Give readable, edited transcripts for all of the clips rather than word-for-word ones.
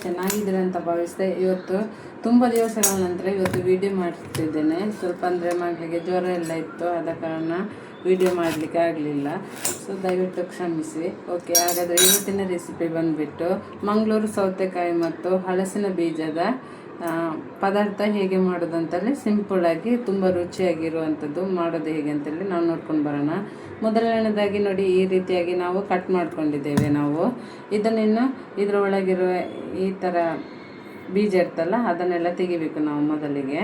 ಚೆನ್ನಾಗಿದ್ದೀರಾ ಅಂತ ಭಾವಿಸಿದೆ. ಇವತ್ತು ತುಂಬ ದಿವಸಗಳ ನಂತರ ಇವತ್ತು ವಿಡಿಯೋ ಮಾಡ್ತಿದ್ದೇನೆ. ಸ್ವಲ್ಪ ಅಂದರೆ ಮಗಳಿಗೆ ಜ್ವರ ಎಲ್ಲ ಇತ್ತು, ಆದ ಕಾರಣ ವಿಡಿಯೋ ಮಾಡಲಿಕ್ಕೆ ಆಗಲಿಲ್ಲ. ಸೊ ದಯವಿಟ್ಟು ಕ್ಷಮಿಸಿ. ಓಕೆ, ಹಾಗಾದರೆ ಇವತ್ತಿನ ರೆಸಿಪಿ ಬಂದುಬಿಟ್ಟು ಮಂಗಳೂರು ಸೌತೆಕಾಯಿ ಮತ್ತು ಹಲಸಿನ ಬೀಜದ ಪದಾರ್ಥ ಹೇಗೆ ಮಾಡೋದಂತೇಳಿ ಸಿಂಪಲ್ಲಾಗಿ ತುಂಬ ರುಚಿಯಾಗಿರುವಂಥದ್ದು ಮಾಡೋದು ಹೇಗೆ ಅಂತೇಳಿ ನಾವು ನೋಡ್ಕೊಂಡು ಬರೋಣ. ಮೊದಲನೇದಾಗಿ ನೋಡಿ, ಈ ರೀತಿಯಾಗಿ ನಾವು ಕಟ್ ಮಾಡ್ಕೊಂಡಿದ್ದೇವೆ. ನಾವು ಇದನ್ನಿನ್ನು ಇದರ ಒಳಗಿರುವ ಈ ಥರ ಬೀಜ ಇರ್ತಲ್ಲ ಅದನ್ನೆಲ್ಲ ತೆಗಿಬೇಕು ನಾವು ಮೊದಲಿಗೆ.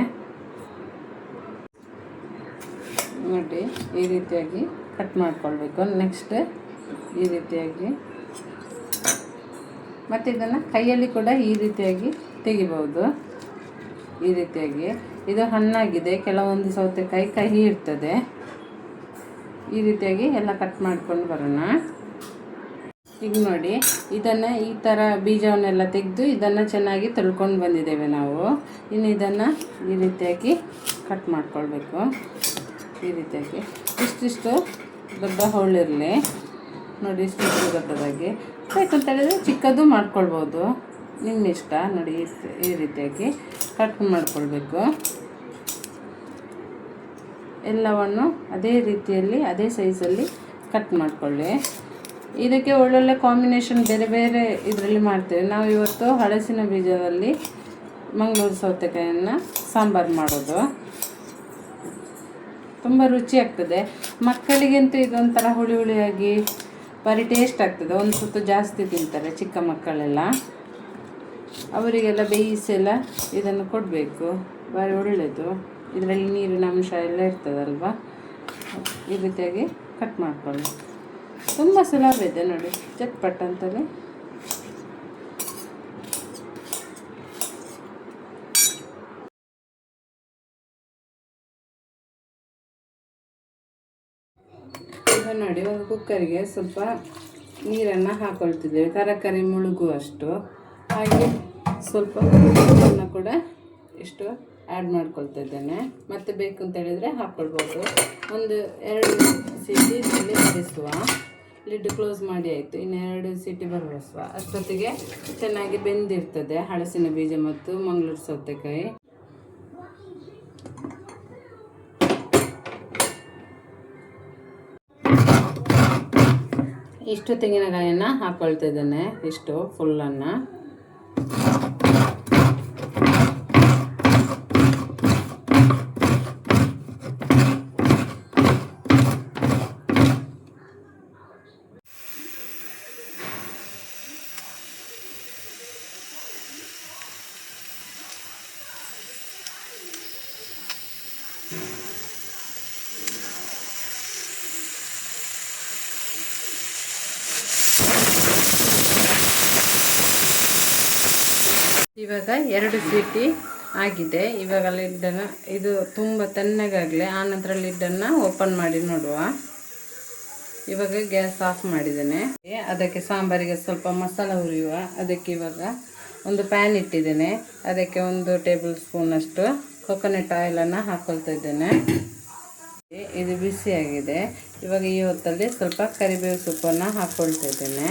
ನೋಡಿ ಈ ರೀತಿಯಾಗಿ ಕಟ್ ಮಾಡ್ಕೊಳ್ಬೇಕು. ನೆಕ್ಸ್ಟ್ ಈ ರೀತಿಯಾಗಿ ಮತ್ತು ಇದನ್ನು ಕೈಯಲ್ಲಿ ಕೂಡ ಈ ರೀತಿಯಾಗಿ ತೆಗಿಬಹುದು. ಈ ರೀತಿಯಾಗಿ ಇದು ಹಣ್ಣಾಗಿದೆ, ಕೆಲವೊಂದು ಸೌತೆಕಾಯಿ ಕಹಿ ಇರ್ತದೆ. ಈ ರೀತಿಯಾಗಿ ಎಲ್ಲ ಕಟ್ ಮಾಡ್ಕೊಂಡು ಬರೋಣ. ಈಗ ನೋಡಿ, ಇದನ್ನು ಈ ಥರ ಬೀಜವನ್ನೆಲ್ಲ ತೆಗೆದು ಇದನ್ನು ಚೆನ್ನಾಗಿ ತೊಳ್ಕೊಂಡು ಬಂದಿದ್ದೇವೆ ನಾವು. ಇನ್ನು ಇದನ್ನು ಈ ರೀತಿಯಾಗಿ ಕಟ್ ಮಾಡ್ಕೊಳ್ಬೇಕು. ಈ ರೀತಿಯಾಗಿ ಇಷ್ಟಿಷ್ಟು ದೊಡ್ಡ ಹೋಳಿರಲಿ ನೋಡಿ, ಇಷ್ಟಿಷ್ಟು ದೊಡ್ಡದಾಗಿ ಬೇಕಂತ ಹೇಳಿದ್ರೆ ಚಿಕ್ಕದು ಮಾಡ್ಕೊಳ್ಬೋದು, ನಿಮ್ಮ ಇಷ್ಟ. ನೋಡಿ ಈ ರೀತಿಯಾಗಿ ಕಟ್ ಮಾಡ್ಕೊಳ್ಬೇಕು. ಎಲ್ಲವನ್ನು ಅದೇ ರೀತಿಯಲ್ಲಿ ಅದೇ ಸೈಜಲ್ಲಿ ಕಟ್ ಮಾಡ್ಕೊಳ್ಳಿ. ಇದಕ್ಕೆ ಒಳ್ಳೊಳ್ಳೆ ಕಾಂಬಿನೇಷನ್ ಬೇರೆ ಬೇರೆ ಇದರಲ್ಲಿ ಮಾಡ್ತೇವೆ ನಾವು. ಇವತ್ತು ಹಲಸಿನ ಬೀಜದಲ್ಲಿ ಮಂಗಳೂರು ಸೌತೆಕಾಯಿಯನ್ನು ಸಾಂಬಾರು ಮಾಡೋದು ತುಂಬ ರುಚಿ ಆಗ್ತದೆ. ಮಕ್ಕಳಿಗಂತೂ ಇದೊಂಥರ ಹುಳಿ ಹುಳಿಯಾಗಿ ಭಾರಿ ಟೇಸ್ಟ್ ಆಗ್ತದೆ. ಒಂದು ಸುತ್ತು ಜಾಸ್ತಿ ತಿಂತಾರೆ ಚಿಕ್ಕ ಮಕ್ಕಳೆಲ್ಲ, ಅವರಿಗೆಲ್ಲ ಬೇಯಿಸೆಲ್ಲ ಇದನ್ನು ಕೊಡಬೇಕು, ಭಾರಿ ಒಳ್ಳೆಯದು. ಇದರಲ್ಲಿ ನೀರಿನ ಅಂಶ ಎಲ್ಲ ಇರ್ತದಲ್ವ. ಈ ರೀತಿಯಾಗಿ ಕಟ್ ಮಾಡ್ಕೊಳ್ಳಿ. ತುಂಬ ಸುಲಭ ಇದೆ ನೋಡಿ, ಚಟ್ಪಟ್ ಅಂತಲೇ. ಈಗ ನೋಡಿ, ಒಂದು ಕುಕ್ಕರಿಗೆ ಸ್ವಲ್ಪ ನೀರನ್ನು ಹಾಕೊಳ್ತಿದ್ದೇವೆ, ತರಕಾರಿ ಮುಳುಗುವಷ್ಟು. ಹಾಗೆ ಸ್ವಲ್ಪ ಉಪ್ಪನ್ನು ಕೂಡ ಇಷ್ಟು ಆ್ಯಡ್ ಮಾಡ್ಕೊಳ್ತಾ ಇದ್ದೇನೆ. ಮತ್ತೆ ಬೇಕು ಅಂತ ಹೇಳಿದರೆ ಹಾಕ್ಕೊಳ್ಬೋದು. ಒಂದು 2 ಸೀಟಿ ಇಲ್ಲಿ ಬರಿಸುವ. ಲಿಡ್ ಕ್ಲೋಸ್ ಮಾಡಿ ಆಯಿತು. ಇನ್ನು 2 ಸೀಟಿ ಬರಿಸುವ. ಅಷ್ಟೊತ್ತಿಗೆ ಚೆನ್ನಾಗಿ ಬೆಂದಿರ್ತದೆ ಹಲಸಿನ ಬೀಜ ಮತ್ತು ಮಂಗಳೂರು ಸೌತೆಕಾಯಿ. ಇಷ್ಟು ತೆಂಗಿನಕಾಯಿಯನ್ನು ಹಾಕ್ಕೊಳ್ತಾ ಇದ್ದೇನೆ, ಇಷ್ಟು ಫುಲ್ಲನ್ನು. ಇವಾಗ 2 ಸೀಟಿ ಆಗಿದೆ. ಇವಾಗ ಲಿಡ್ಡನ್ನು ಇದು ತುಂಬ ತಣ್ಣಗಾಗಲಿ, ಆನಂತರ ಲಿಡ್ಡನ್ನು ಓಪನ್ ಮಾಡಿ ನೋಡುವ. ಇವಾಗ ಗ್ಯಾಸ್ ಆಫ್ ಮಾಡಿದ್ದೇನೆ. ಅದಕ್ಕೆ ಸಾಂಬಾರಿಗೆ ಸ್ವಲ್ಪ ಮಸಾಲ ಹುರಿಯುವ. ಅದಕ್ಕೆ ಇವಾಗ ಒಂದು ಪ್ಯಾನ್ ಇಟ್ಟಿದ್ದೇನೆ. ಅದಕ್ಕೆ 1 ಟೇಬಲ್ ಸ್ಪೂನಷ್ಟು ಕೊಕೊನಟ್ ಆಯಿಲನ್ನು ಹಾಕ್ಕೊಳ್ತಾ ಇದ್ದೇನೆ. ಇದು ಬಿಸಿಯಾಗಿದೆ. ಇವಾಗ ಈ ಹೊತ್ತಲ್ಲಿ ಸ್ವಲ್ಪ ಕರಿಬೇವು ಸೊಪ್ಪನ್ನು ಹಾಕ್ಕೊಳ್ತಾ ಇದ್ದೇನೆ.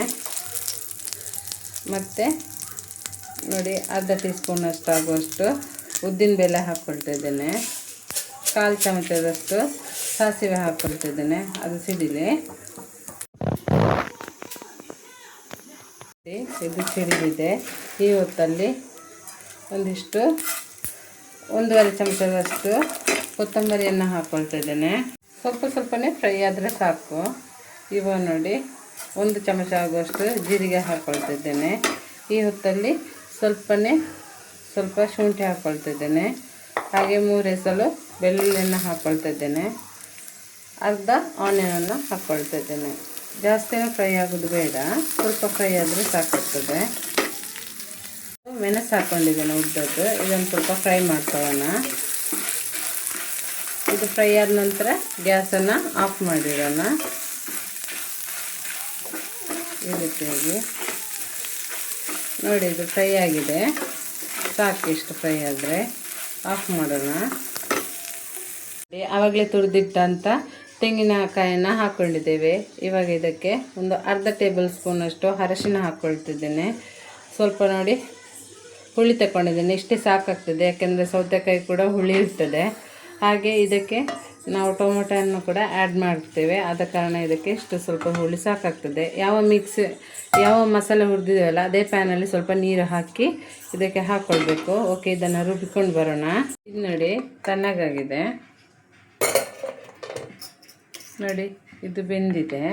ಮತ್ತು ನೋಡಿ, ಅರ್ಧ ಟೀ ಸ್ಪೂನಷ್ಟು ಆಗುವಷ್ಟು ಉದ್ದಿನಬೇಳೆ ಹಾಕ್ಕೊಳ್ತಾ ಇದ್ದೇನೆ. 1/4 ಚಮಚದಷ್ಟು ಸಾಸಿವೆ ಹಾಕ್ಕೊಳ್ತಾ ಇದ್ದೇನೆ, ಅದು ಸಿಡಿಲಿ. ಇದು ಸಿಡಿದಿದೆ. ಈ ಹೊತ್ತಲ್ಲಿ ಒಂದಿಷ್ಟು 1/2 ಚಮಚದಷ್ಟು ಕೊತ್ತಂಬರಿಯನ್ನು ಹಾಕ್ಕೊಳ್ತಾ ಇದ್ದೇನೆ. ಸ್ವಲ್ಪನೇ ಫ್ರೈ ಆದರೆ ಸಾಕು. ಇವಾಗ ನೋಡಿ, 1 ಚಮಚ ಆಗುವಷ್ಟು ಜೀರಿಗೆ ಹಾಕ್ಕೊಳ್ತಾ ಇದ್ದೇನೆ. ಈ ಹೊತ್ತಲ್ಲಿ ಸ್ವಲ್ಪ ಶುಂಠಿ ಹಾಕ್ಕೊಳ್ತಾ ಇದ್ದೇನೆ. ಹಾಗೆ 3 ಎಸಳು ಬೆಳ್ಳುಳ್ಳಿಯನ್ನು ಹಾಕ್ಕೊಳ್ತಾ ಇದ್ದೇನೆ. ಅರ್ಧ ಆನಿಯನನ್ನು ಹಾಕ್ಕೊಳ್ತಾ ಇದ್ದೇನೆ. ಜಾಸ್ತಿನೂ ಫ್ರೈ ಆಗೋದು ಬೇಡ, ಸ್ವಲ್ಪ ಫ್ರೈ ಆದರೆ ಸಾಕಾಗ್ತದೆ. ಮೆಣಸು ಹಾಕ್ಕೊಂಡಿದ್ದೇನೆ ಉದ್ದದ್ದು. ಇದನ್ನು ಸ್ವಲ್ಪ ಫ್ರೈ ಮಾಡ್ಕೊಳ್ಳೋಣ. ಇದು ಫ್ರೈ ಆದ ನಂತರ ಗ್ಯಾಸನ್ನು ಆಫ್ ಮಾಡಿಡೋಣ. ಈ ರೀತಿಯಾಗಿ ನೋಡಿ, ಇದು ಫ್ರೈ ಆಗಿದೆ, ಸಾಕು. ಇಷ್ಟು ಫ್ರೈ ಆದರೆ ಆಫ್ ಮಾಡೋಣ. ಆವಾಗಲೇ ತುರಿದಿಟ್ಟಂಥ ತೆಂಗಿನಕಾಯನ್ನು ಹಾಕ್ಕೊಂಡಿದ್ದೇವೆ. ಇವಾಗ ಇದಕ್ಕೆ ಒಂದು ಅರ್ಧ ಟೇಬಲ್ ಸ್ಪೂನಷ್ಟು ಅರಶಿನ ಹಾಕ್ಕೊಳ್ತಿದ್ದೇನೆ. ಸ್ವಲ್ಪ ನೋಡಿ ಹುಳಿ ತಗೊಂಡಿದ್ದೇನೆ. ಇಷ್ಟೇ ಸಾಕಾಗ್ತದೆ, ಯಾಕೆಂದರೆ ಸೌತೆಕಾಯಿ ಕೂಡ ಹುಳಿ ಇರ್ತದೆ. ಹಾಗೆ ಇದಕ್ಕೆ ನಾವು ಟೊಮೊಟೊವನ್ನು ಕೂಡ ಆ್ಯಡ್ ಮಾಡ್ತೇವೆ, ಆದ ಕಾರಣ ಇದಕ್ಕೆ ಇಷ್ಟು ಸ್ವಲ್ಪ ಹುಳಿ ಸಾಕಾಗ್ತದೆ. ಯಾವ ಮಸಾಲೆ ಹುರಿದಿದ್ದೇವಲ್ಲ ಅದೇ ಪ್ಯಾನಲ್ಲಿ ಸ್ವಲ್ಪ ನೀರು ಹಾಕಿ ಇದಕ್ಕೆ ಹಾಕ್ಕೊಳ್ಬೇಕು. ಓಕೆ, ಇದನ್ನು ರುಬ್ಬಿಕೊಂಡು ಬರೋಣ. ಇದು ನೋಡಿ ತಣ್ಣಗಾಗಿದೆ ನೋಡಿ, ಇದು ಬೆಂದಿದೆ.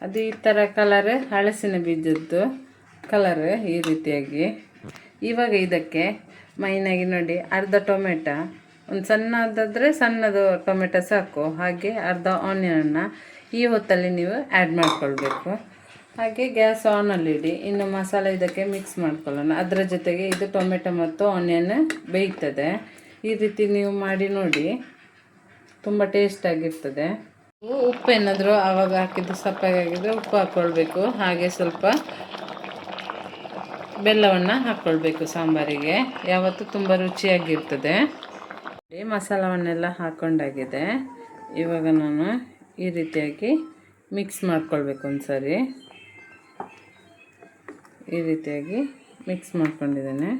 ಅದು ಈ ಥರ ಕಲರ್, ಹಳಸಿನ ಬೀಜದ್ದು ಕಲರ್ ಈ ರೀತಿಯಾಗಿ. ಇವಾಗ ಇದಕ್ಕೆ ಮೈನಾಗಿ ನೋಡಿ ಅರ್ಧ ಟೊಮೆಟೊ, ಒಂದು ಸಣ್ಣದಾದರೆ ಸಣ್ಣದು ಟೊಮೆಟೊ ಸಾಕು. ಹಾಗೆ ಅರ್ಧ ಆನಿಯನನ್ನು ಈ ಹೊತ್ತಲ್ಲಿ ನೀವು ಆ್ಯಡ್ ಮಾಡಿಕೊಳ್ಬೇಕು. ಹಾಗೆ ಗ್ಯಾಸ್ ಆನಲ್ಲಿಡಿ. ಇನ್ನು ಮಸಾಲೆ ಇದಕ್ಕೆ ಮಿಕ್ಸ್ ಮಾಡ್ಕೊಳ್ಳೋಣ. ಅದರ ಜೊತೆಗೆ ಇದು ಟೊಮೆಟೊ ಮತ್ತು ಆನಿಯನ್ ಬೇಯ್ತದೆ. ಈ ರೀತಿ ನೀವು ಮಾಡಿ ನೋಡಿ, ತುಂಬ ಟೇಸ್ಟಾಗಿರ್ತದೆ. ಉಪ್ಪು ಏನಾದರೂ ಆವಾಗ ಹಾಕಿದ್ದು ಸಪ್ಪಗಾಗಿದ್ದರೆ ಉಪ್ಪು ಹಾಕ್ಕೊಳ್ಬೇಕು. ಹಾಗೆ ಸ್ವಲ್ಪ ಬೆಲ್ಲವನ್ನು ಹಾಕ್ಕೊಳ್ಬೇಕು. ಸಾಂಬಾರಿಗೆ ಯಾವತ್ತೂ ತುಂಬ ರುಚಿಯಾಗಿರ್ತದೆ. ಮಸಾಲವನ್ನೆಲ್ಲ ಹಾಕ್ಕೊಂಡಾಗಿದೆ. ಇವಾಗ ನಾನು ಈ ರೀತಿಯಾಗಿ ಮಿಕ್ಸ್ ಮಾಡ್ಕೊಳ್ಬೇಕು. ಒಂದು ಸರಿ ಈ ರೀತಿಯಾಗಿ ಮಿಕ್ಸ್ ಮಾಡ್ಕೊಂಡಿದ್ದೇನೆ.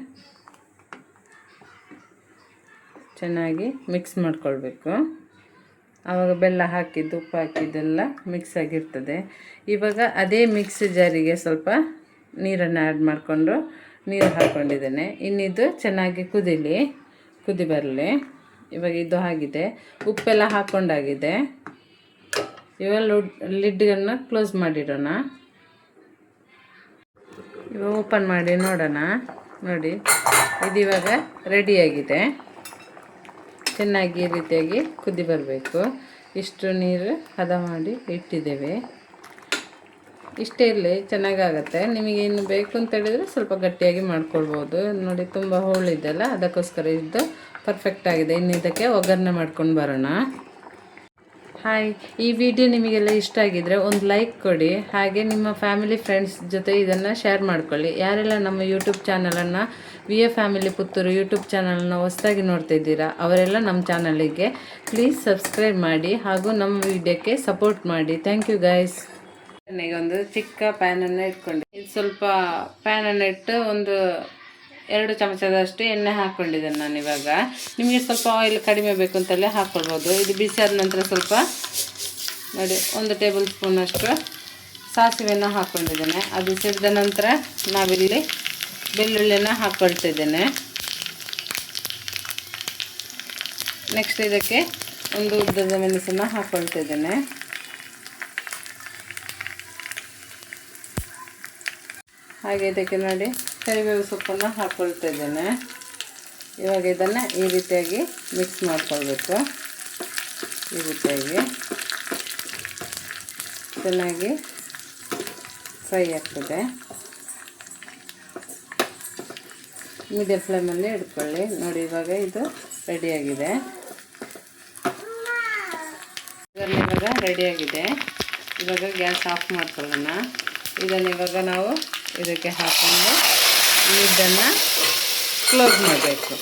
ಚೆನ್ನಾಗಿ ಮಿಕ್ಸ್ ಮಾಡ್ಕೊಳ್ಬೇಕು. ಆವಾಗ ಬೆಲ್ಲ ಹಾಕಿದ್ದು ಉಪ್ಪು ಹಾಕಿದ್ದೆಲ್ಲ ಮಿಕ್ಸ್ ಆಗಿರ್ತದೆ. ಇವಾಗ ಅದೇ ಮಿಕ್ಸ್ ಜಾರಿಗೆ ಸ್ವಲ್ಪ ನೀರನ್ನು ಆ್ಯಡ್ ಮಾಡಿಕೊಂಡು ನೀರು ಹಾಕ್ಕೊಂಡಿದ್ದೇನೆ. ಇನ್ನಿದು ಚೆನ್ನಾಗಿ ಕುದಿ ಬರಲಿ. ಇವಾಗ ಇದು ಆಗಿದೆ, ಉಪ್ಪೆಲ್ಲ ಹಾಕ್ಕೊಂಡಾಗಿದೆ. ಇವಾಗ ಲಿಡ್ಡನ್ನು ಕ್ಲೋಸ್ ಮಾಡಿಡೋಣ. ಇವಾಗ ಓಪನ್ ಮಾಡಿ ನೋಡೋಣ. ನೋಡಿ, ಇದು ಇವಾಗ ರೆಡಿಯಾಗಿದೆ. ಚೆನ್ನಾಗಿ ಈ ರೀತಿಯಾಗಿ ಕುದಿ ಬರಬೇಕು. ಇಷ್ಟು ನೀರು ಹದ ಮಾಡಿ ಇಟ್ಟಿದ್ದೇವೆ. ಇಷ್ಟೇ ಇರಲಿ, ಚೆನ್ನಾಗಾಗತ್ತೆ. ನಿಮಗೆ ಇನ್ನು ಬೇಕು ಅಂತ ಹೇಳಿದರೆ ಸ್ವಲ್ಪ ಗಟ್ಟಿಯಾಗಿ ಮಾಡ್ಕೊಳ್ಬೋದು. ನೋಡಿ, ತುಂಬ ಹೋಳಿದೆಲ್ಲ, ಅದಕ್ಕೋಸ್ಕರ ಇದು ಪರ್ಫೆಕ್ಟ್ ಆಗಿದೆ. ಇನ್ನು ಇದಕ್ಕೆ ಒಗ್ಗರಣೆ ಮಾಡ್ಕೊಂಡು ಬರೋಣ. ಹಾಯ್, ಈ ವಿಡಿಯೋ ನಿಮಗೆಲ್ಲ ಇಷ್ಟ ಆಗಿದ್ದರೆ ಒಂದು ಲೈಕ್ ಕೊಡಿ. ಹಾಗೆ ನಿಮ್ಮ ಫ್ಯಾಮಿಲಿ ಫ್ರೆಂಡ್ಸ್ ಜೊತೆ ಇದನ್ನು ಶೇರ್ ಮಾಡ್ಕೊಳ್ಳಿ. ಯಾರೆಲ್ಲ ನಮ್ಮ ಯೂಟ್ಯೂಬ್ ಚಾನಲನ್ನು VA ಫ್ಯಾಮಿಲಿ ಪುತ್ತೂರು ಯೂಟ್ಯೂಬ್ ಚಾನಲನ್ನು ಹೊಸದಾಗಿ ನೋಡ್ತಾ ಇದ್ದೀರಾ, ಅವರೆಲ್ಲ ನಮ್ಮ ಚಾನಲಿಗೆ ಪ್ಲೀಸ್ ಸಬ್ಸ್ಕ್ರೈಬ್ ಮಾಡಿ ಹಾಗೂ ನಮ್ಮ ವಿಡಿಯೋಕ್ಕೆ ಸಪೋರ್ಟ್ ಮಾಡಿ. Thank you guys. ಈಗ ಒಂದು ಚಿಕ್ಕ ಪ್ಯಾನನ್ನು ಇಟ್ಕೊಂಡು, ಇದು ಸ್ವಲ್ಪ ಪ್ಯಾನನ್ನು ಇಟ್ಟು ಒಂದು 2 ಚಮಚದಷ್ಟು ಎಣ್ಣೆ ಹಾಕ್ಕೊಂಡಿದ್ದೇನೆ ನಾನು. ಇವಾಗ ನಿಮಗೆ ಸ್ವಲ್ಪ ಆಯಿಲ್ ಕಡಿಮೆ ಬೇಕು ಅಂತಲೇ ಹಾಕ್ಕೊಳ್ಬೋದು. ಇದು ಬಿಸಿ ಆದ ನಂತರ ಸ್ವಲ್ಪ ನೋಡಿ 1 ಟೇಬಲ್ ಸ್ಪೂನಷ್ಟು ಸಾಸಿವೆಯನ್ನು ಹಾಕ್ಕೊಂಡಿದ್ದೇನೆ. ಅದು ಸಿಡಿದ ನಂತರ ನಾವಿಲ್ಲಿ ಬೆಳ್ಳುಳ್ಳಿಯನ್ನು ಹಾಕ್ಕೊಳ್ತಿದ್ದೇನೆ. ನೆಕ್ಸ್ಟ್ ಇದಕ್ಕೆ ಒಂದು ಉದ್ದದ ಮೆಣಸನ್ನು ಹಾಕ್ಕೊಳ್ತಿದ್ದೇನೆ. ಹಾಗೆ ಇದಕ್ಕೆ ನೋಡಿ ಕರಿಬೇವು ಸೊಪ್ಪನ್ನು ಹಾಕ್ಕೊಳ್ತಾ ಇದ್ದೇನೆ. ಇವಾಗ ಇದನ್ನು ಈ ರೀತಿಯಾಗಿ ಮಿಕ್ಸ್ ಮಾಡ್ಕೊಳ್ಬೇಕು. ಈ ರೀತಿಯಾಗಿ ಚೆನ್ನಾಗಿ ಫ್ರೈ ಆಗ್ತದೆ. ಮೀಡಿಯಂ ಫ್ಲೇಮಲ್ಲಿ ಇಟ್ಕೊಳ್ಳಿ. ನೋಡಿ, ಇವಾಗ ಇದು ರೆಡಿಯಾಗಿದೆ. ಇವಾಗ ರೆಡಿಯಾಗಿದೆ. ಇವಾಗ ಗ್ಯಾಸ್ ಆಫ್ ಮಾಡ್ಕೊಳ್ಳೋಣ. ಇದನ್ನು ಇವಾಗ ನಾವು ಇದಕ್ಕೆ ಹಾಕೊಂಡು ಲಿಡ್ಡನ್ನು ಕ್ಲೋಸ್ ಮಾಡಬೇಕು.